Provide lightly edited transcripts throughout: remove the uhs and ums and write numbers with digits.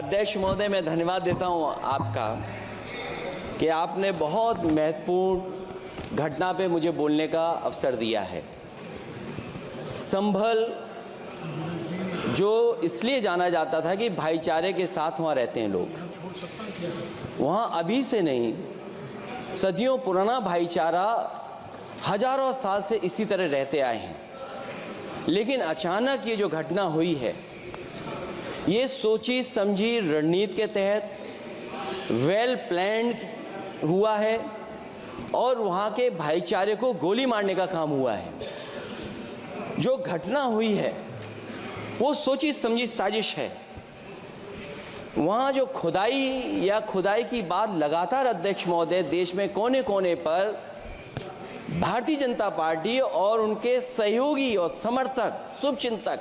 अध्यक्ष महोदय, मैं धन्यवाद देता हूं आपका कि आपने बहुत महत्वपूर्ण घटना पे मुझे बोलने का अवसर दिया है। संभल जो इसलिए जाना जाता था कि भाईचारे के साथ वहाँ रहते हैं लोग, वहाँ अभी से नहीं, सदियों पुराना भाईचारा हजारों साल से इसी तरह रहते आए हैं। लेकिन अचानक ये जो घटना हुई है, ये सोची समझी रणनीति के तहत वेल प्लान्ड हुआ है और वहाँ के भाईचारे को गोली मारने का काम हुआ है। जो घटना हुई है वो सोची समझी साजिश है। वहाँ जो खुदाई की बात लगातार अध्यक्ष महोदय देश में कोने कोने पर भारतीय जनता पार्टी और उनके सहयोगी और समर्थक शुभचिंतक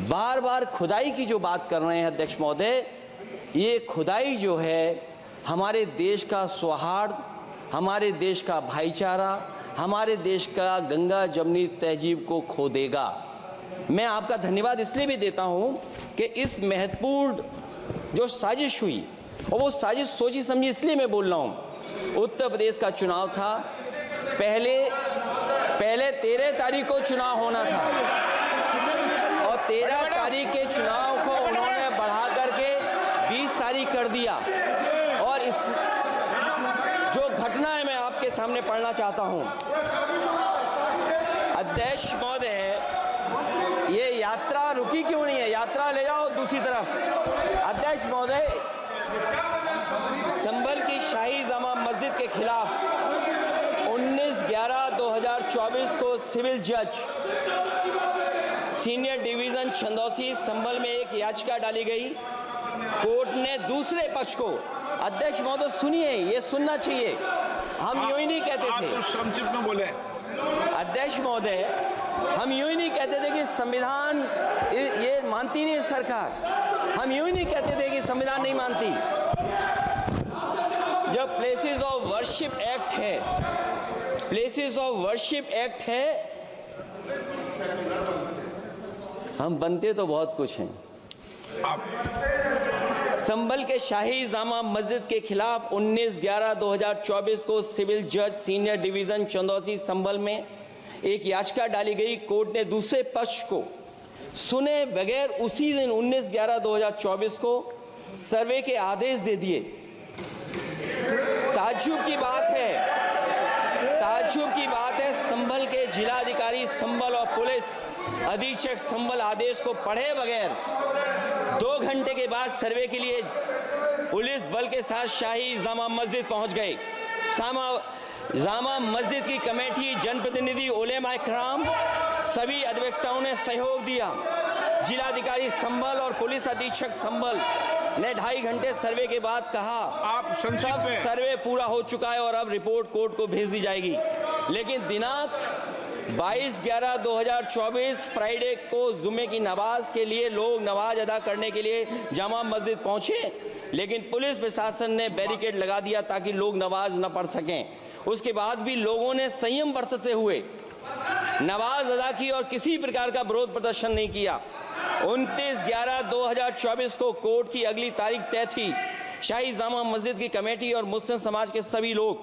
बार बार खुदाई की जो बात कर रहे हैं अध्यक्ष महोदय, ये खुदाई जो है हमारे देश का सौहार्द, हमारे देश का भाईचारा, हमारे देश का गंगा जमनी तहजीब को खो देगा। मैं आपका धन्यवाद इसलिए भी देता हूं कि इस महत्वपूर्ण जो साजिश हुई, और वो साजिश सोची समझी इसलिए मैं बोल रहा हूं। उत्तर प्रदेश का चुनाव था, पहले 13 तारीख को चुनाव होना था और 13 तारीख के चुनाव को उन्होंने बढ़ा करके 20 तारीख कर दिया। और इस जो घटना है मैं आपके सामने पढ़ना चाहता हूं। अध्यक्ष महोदय, ये यात्रा रुकी क्यों नहीं है? यात्रा ले जाओ दूसरी तरफ। अध्यक्ष महोदय, संभल की शाही जामा मस्जिद के खिलाफ 19/11/2024 को सिविल जज सीनियर डिवीजन छंदौसी संभल में एक याचिका डाली गई। कोर्ट ने दूसरे पक्ष को, अध्यक्ष महोदय सुनिए, ये सुनना चाहिए, हम यूं ही नहीं कहते थे, आप संक्षिप्त में बोले। अध्यक्ष महोदय, हम यूं ही नहीं कहते थे कि संविधान ये मानती नहीं सरकार, हम यूं ही नहीं कहते थे कि संविधान नहीं मानती। जब प्लेसेस ऑफ वर्शिप एक्ट है, प्लेसेस ऑफ वर्शिप एक्ट है, हम बनते तो बहुत कुछ हैं। संभल के शाही जामा मस्जिद के खिलाफ 19/11/2024 को सिविल जज सीनियर डिवीजन चंदौसी संभल में एक याचिका डाली गई। कोर्ट ने दूसरे पक्ष को सुने बगैर उसी दिन 19/11/2024 को सर्वे के आदेश दे दिए। ताज्जुब की बात है, संभल के जिलाधिकारी संभल और पुलिस अधीक्षक संभल आदेश को पढ़े बगैर 2 घंटे के बाद सर्वे के लिए पुलिस बल के साथ शाही जामा मस्जिद पहुंच गए। जामा मस्जिद की कमेटी, जनप्रतिनिधि, उलेमा इकराम, सभी अधिवक्ताओं ने सहयोग दिया। जिलाधिकारी संभल और पुलिस अधीक्षक संभल ने 2.5 घंटे सर्वे के बाद कहा, आप सब सर्वे पूरा हो चुका है और अब रिपोर्ट कोर्ट को भेज दी जाएगी। लेकिन दिनांक 22/11/2024 फ्राइडे को जुम्मे की नमाज के लिए लोग नमाज अदा करने के लिए जामा मस्जिद पहुंचे, लेकिन पुलिस प्रशासन ने बैरिकेड लगा दिया ताकि लोग नमाज न पढ़ सकें। उसके बाद भी लोगों ने संयम बरतते हुए नमाज अदा की और किसी प्रकार का विरोध प्रदर्शन नहीं किया। 29/11/2024 को कोर्ट की अगली तारीख तय थी। शाही जामा मस्जिद की कमेटी और मुस्लिम समाज के सभी लोग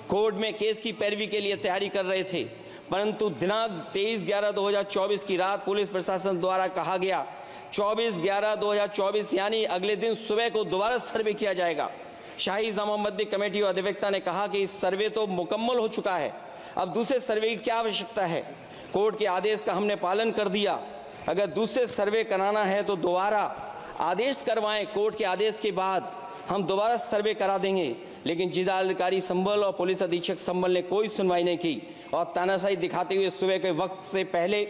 कोर्ट में केस की पैरवी के लिए तैयारी कर रहे थे, परंतु दिनांक 23/11/2024 की रात पुलिस प्रशासन द्वारा कहा गया 24/11/2024 यानी अगले दिन सुबह को दोबारा सर्वे किया जाएगा। शाही जामा मस्जिद कमेटी और अधिवक्ता ने कहा कि इस सर्वे तो मुकम्मल हो चुका है, अब दूसरे सर्वे की क्या आवश्यकता है? कोर्ट के आदेश का हमने पालन कर दिया। अगर दूसरे सर्वे कराना है तो दोबारा आदेश करवाएं, कोर्ट के आदेश के बाद हम दोबारा सर्वे करा देंगे। लेकिन जिलाधिकारी संभल और पुलिस अधीक्षक संभल ने कोई सुनवाई नहीं की और तानाशाही दिखाते हुए सुबह के वक्त से पहले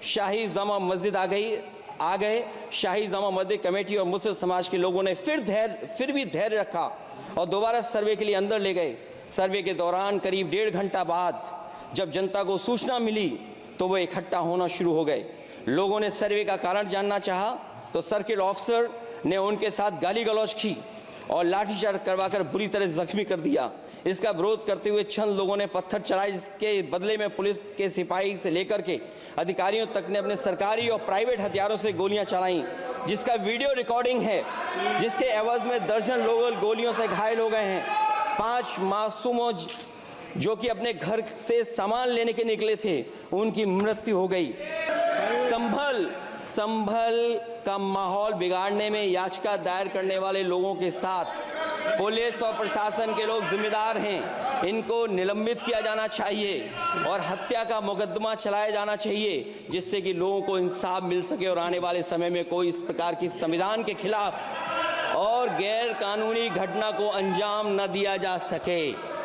शाही जामा मस्जिद आ गए। शाही जामा मस्जिद कमेटी और मुस्लिम समाज के लोगों ने फिर भी धैर्य रखा और दोबारा सर्वे के लिए अंदर ले गए। सर्वे के दौरान करीब 1.5 घंटा बाद जब जनता को सूचना मिली तो वो इकट्ठा होना शुरू हो गए। लोगों ने सर्वे का कारण जानना चाहा तो सर्किल ऑफिसर ने उनके साथ गाली गलौज की और लाठीचार्ज करवाकर बुरी तरह जख्मी कर दिया। इसका विरोध करते हुए चंद लोगों ने पत्थर चलाए, जिसके बदले में पुलिस के सिपाही से लेकर के अधिकारियों तक ने अपने सरकारी और प्राइवेट हथियारों से गोलियां चलाईं, जिसका वीडियो रिकॉर्डिंग है, जिसके एवज में दर्जन लोग गोलियों से घायल हो गए हैं। 5 मासूमों जो कि अपने घर से सामान लेने के निकले थे, उनकी मृत्यु हो गई। संभल का माहौल बिगाड़ने में याचिका दायर करने वाले लोगों के साथ पुलिस और प्रशासन के लोग जिम्मेदार हैं। इनको निलंबित किया जाना चाहिए और हत्या का मुकदमा चलाया जाना चाहिए, जिससे कि लोगों को इंसाफ मिल सके और आने वाले समय में कोई इस प्रकार की संविधान के खिलाफ और गैर कानूनी घटना को अंजाम न दिया जा सके।